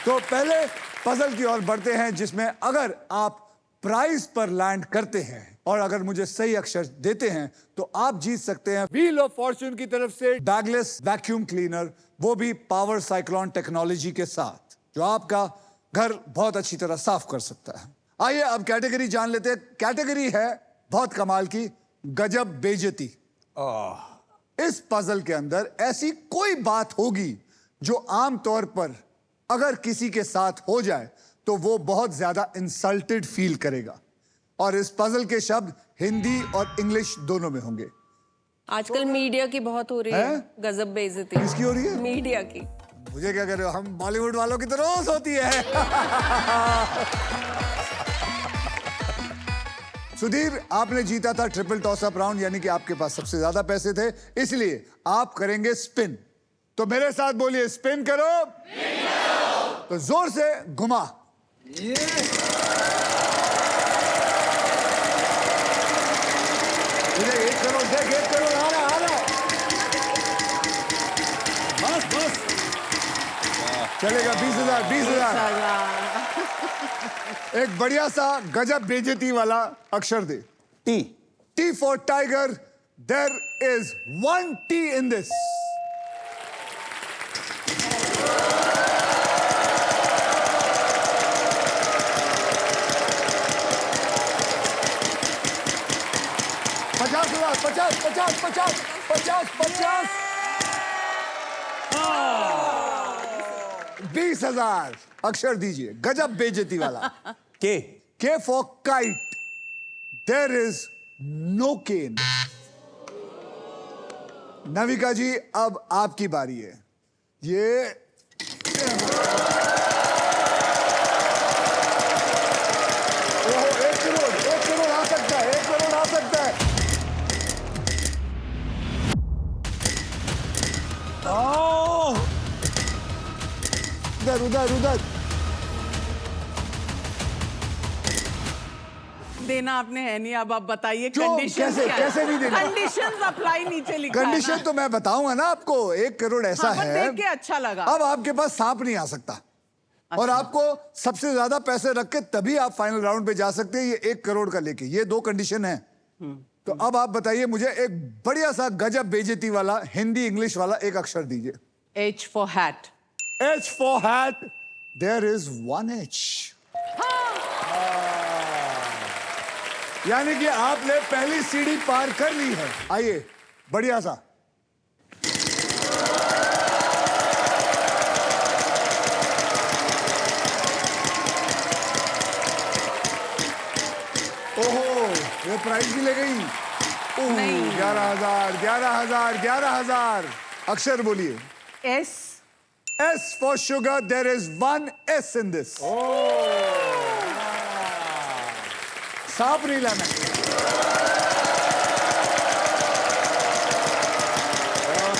तो पहले पजल की ओर बढ़ते हैं, जिसमें अगर आप प्राइज पर लैंड करते हैं और अगर मुझे सही अक्षर देते हैं तो आप जीत सकते हैं व्हील ऑफ फॉर्च्यून की तरफ से बैगलेस वैक्यूम क्लीनर, वो भी पावर साइक्लोन टेक्नोलॉजी के साथ, जो आपका घर बहुत अच्छी तरह साफ कर सकता है। आइए अब कैटेगरी जान लेते हैं। कैटेगरी है बहुत कमाल की, गजब बेइज्जती। इस पजल के अंदर ऐसी कोई बात होगी जो आमतौर पर अगर किसी के साथ हो जाए तो वो बहुत ज्यादा इंसल्टेड फील करेगा, और इस पजल के शब्द हिंदी और इंग्लिश दोनों में होंगे। आजकल मीडिया की बहुत हो रही है गजब बेइज्जती। किसकी हो रही है? मीडिया की। मुझे क्या कर रहे हो? हम बॉलीवुड वालों की तो रोज होती है। सुधीर, आपने जीता था ट्रिपल टॉस अप राउंड, यानी कि आपके पास सबसे ज्यादा पैसे थे, इसलिए आप करेंगे स्पिन। तो मेरे साथ बोलिए, स्पिन करो। तो जोर से घुमा। मुझे 1 करोड़ देख, 1 करोड़ आ रहा। बस चलेगा। 20,000, 20,000। एक बढ़िया सा गजब बेइज्जती वाला अक्षर दे। T. T for tiger. There is 1 T in this. पचास 20,000 अक्षर दीजिए, गजब बेइज्जती वाला। K for kite. There is no cane. Navika ji, अब आपकी बारी है। ये ओहो, 1 करोड़ आ सकता है, 1 करोड़ आ सकता है। उधर देना आपने है नहीं, अब आप बताइए कंडीशन कैसे नहीं देना? कंडीशंस अप्लाई नीचे लिखा है कंडीशन तो मैं बताऊंगा ना आपको। 1 करोड़ ऐसा हाँ, है। देख के अच्छा लगा। अब आपके पास सांप नहीं आ सकता। और आपको सबसे ज्यादा पैसे रख के तभी आप फाइनल राउंड पे जा सकते हैं, ये 1 करोड़ का लेके। ये 2 कंडीशन है। तो अब आप बताइए मुझे, एक बढ़िया सा गजब बेइज्जती वाला हिंदी इंग्लिश वाला एक अक्षर दीजिए। H for hat. H for hat. There is 1 H. यानी कि आपने पहली सीढ़ी पार कर ली है। आइए बढ़िया सा। ओहो, ये प्राइस भी ले गई। नहीं। 11,000। अक्षर बोलिए। S. S for sugar. There is 1 S in this. सांप नहीं लाना।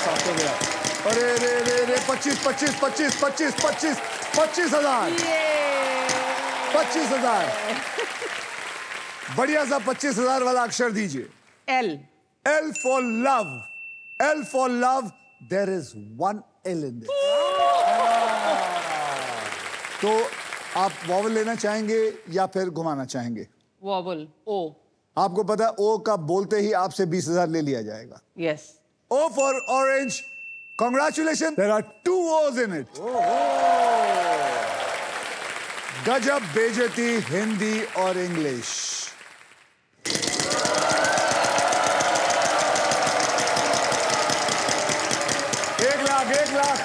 सांप तो गया। अरे रे 25,000। 25,000। बढ़िया सा 25,000 वाला अक्षर दीजिए। L. L for love. L for love. There is 1 L in this. तो आप वॉवल लेना चाहेंगे या फिर घुमाना चाहेंगे? Vowel. O. आपको पता है O का बोलते ही आपसे 20,000 ले लिया जाएगा। Yes. O for orange. Congratulations. There are 2 O's in it. गजब बेइज्जती हिंदी और इंग्लिश। एक लाख।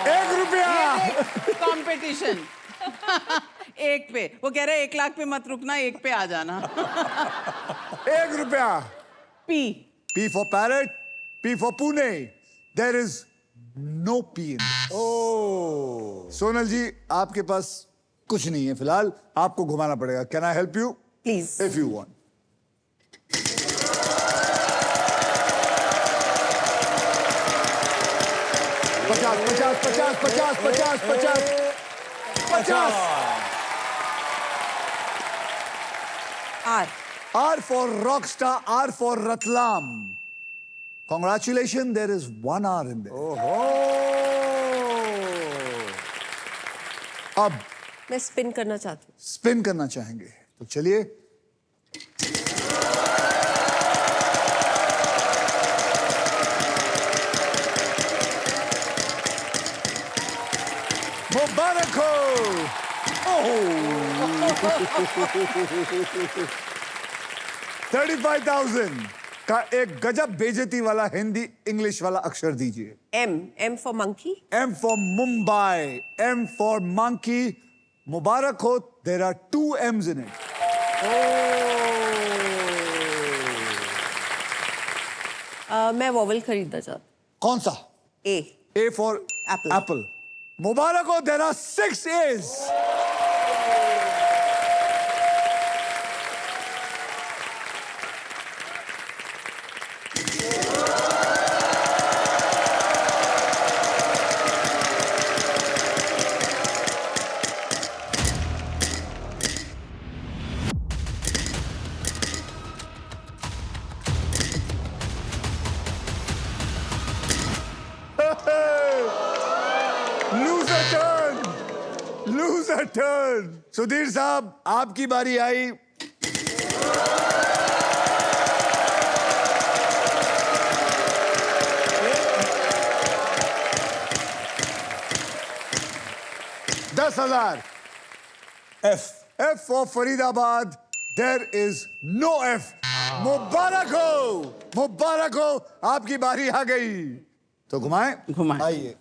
1 रुपया। कंपटीशन। 1 पे वो कह रहे 1 लाख पे मत रुकना, 1 पे आ जाना। 1 रुपया। P. P for parrot. P for Pune. There is no P in this. Sonal जी, आपके पास कुछ नहीं है फिलहाल, आपको घुमाना पड़ेगा। Can I help you? Please. If you want. पचास। R. R for rockstar. R for Ratlam. Congratulations, there is 1 hour in there. ओहो अब मैं स्पिन करना चाहती हूँ। स्पिन करना चाहेंगे तो चलिए। मुबारक हो। ओह 35,000 का एक गजब बेइज्जती वाला हिंदी इंग्लिश वाला अक्षर दीजिए। M for monkey. M for Mumbai, M for monkey. मुबारक हो, there are 2 M's in it. मैं वॉवल खरीदना चाहती कौन सा? हूँ। A. A for Apple. Apple. मुबारक हो, there are 6 A's. Lose a turn. Lose a turn. Sudhir साहब, आपकी बारी आई। $10,000. F for Faridabad. There is no F. मुबारक हो, आपकी बारी आ गई। तो घुमाएं? घुमाएं। आइए।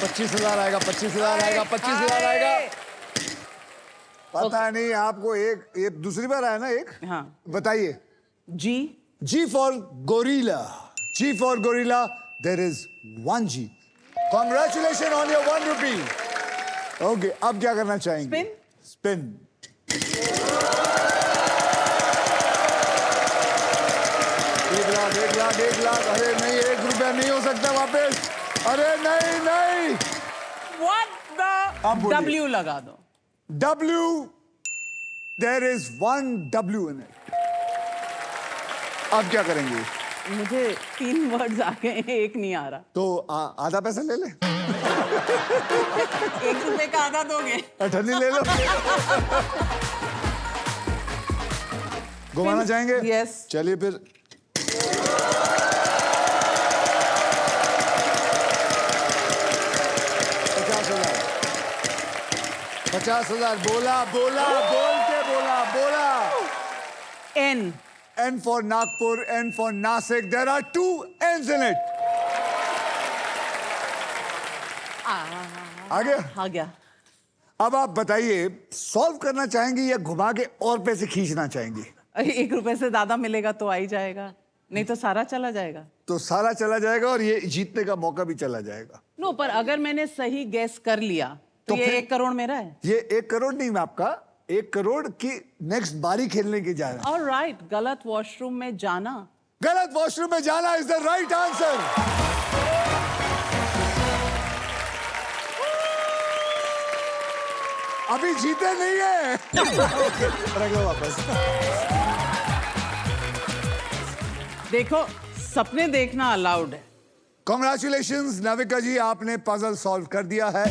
$25,000 आएगा, 25,000 आएगा, 25,000 आएगा। पता नहीं आपको एक दूसरी बार आया ना एक? हाँ। बताइए। G for gorilla. G for gorilla. There is 1 G. Congratulations on your 1 rupee. Okay, अब क्या करना चाहेंगे? Spin. एक लाख। अरे नहीं, ₹1 नहीं हो सकता वापस। अरे नहीं। What अब the बोलिए। W लगा दो। W. There is 1 W in it. अब क्या करेंगे? मुझे 3 वर्ड्स आ गए हैं, एक नहीं आ रहा। तो आधा पैसा ले ले। ₹1 का आधा दोगे? अठन्नी ले लो। घुमाना चाहेंगे? Yes. चलिए फिर। $50,000 बोला। N for Nagpur, N for Nasik. There are 2 N's in it. आ गया? अब आप बताइए, सॉल्व करना चाहेंगे या घुमा के और पैसे खींचना चाहेंगे? ₹1 से ज्यादा मिलेगा तो आ ही जाएगा, नहीं तो सारा चला जाएगा। तो सारा चला जाएगा और ये जीतने का मौका भी चला जाएगा। नो, पर अगर मैंने सही गैस कर लिया तो ये 1 करोड़ मेरा है। ये 1 करोड़ नहीं, मैं आपका 1 करोड़ की नेक्स्ट बारी खेलने की जा रहा है। ऑलराइट, गलत वॉशरूम में जाना। गलत वॉशरूम में जाना इज द राइट आंसर। अभी जीते नहीं है। रख लो वापस। देखो, सपने देखना अलाउड है। कॉन्ग्रेचुलेशंस नाविका जी, आपने पजल सॉल्व कर दिया है।